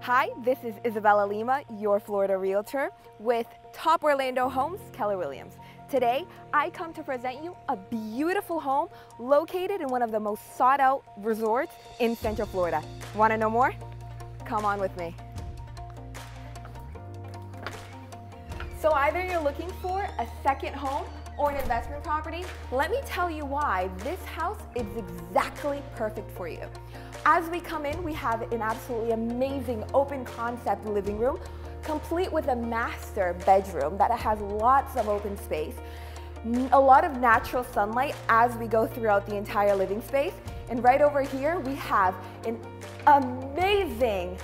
Hi, this is Isabella Lima, your Florida Realtor with Top Orlando Homes, Keller Williams. Today, I come to present you a beautiful home located in one of the most sought out resorts in Central Florida. Want to know more? Come on with me. So either you're looking for a second home or an investment property, let me tell you why this house is exactly perfect for you. As we come in, we have an absolutely amazing open concept living room, complete with a master bedroom that has lots of open space, a lot of natural sunlight as we go throughout the entire living space. And right over here, we have an amazing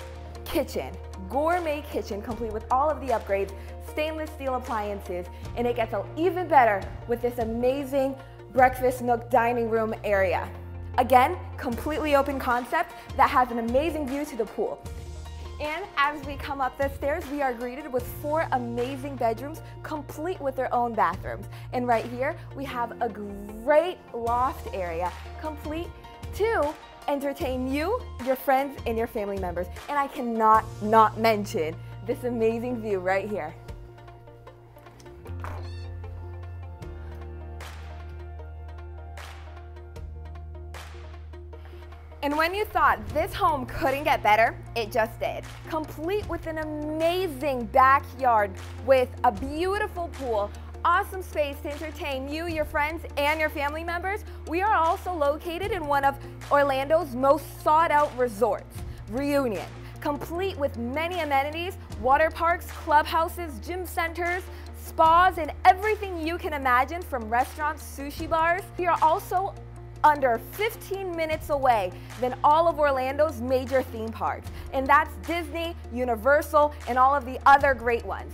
kitchen, gourmet kitchen, complete with all of the upgrades, stainless steel appliances, and it gets even better with this amazing breakfast nook dining room area. Again, completely open concept that has an amazing view to the pool. And as we come up the stairs, we are greeted with 4 amazing bedrooms, complete with their own bathrooms. And right here, we have a great loft area, complete to entertain you, your friends, and your family members. And I cannot not mention this amazing view right here. And when you thought this home couldn't get better, it just did. Complete with an amazing backyard with a beautiful pool, awesome space to entertain you, your friends, and your family members. We are also located in one of Orlando's most sought out resorts, Reunion. Complete with many amenities, water parks, clubhouses, gym centers, spas, and everything you can imagine from restaurants, sushi bars. We are also under 15 minutes away than all of Orlando's major theme parks. And that's Disney, Universal, and all of the other great ones.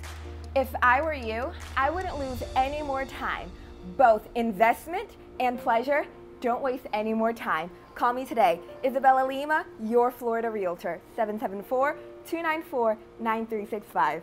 If I were you, I wouldn't lose any more time. Both investment and pleasure. Don't waste any more time. Call me today. Isabella Lima, your Florida Realtor, 774-294-9365.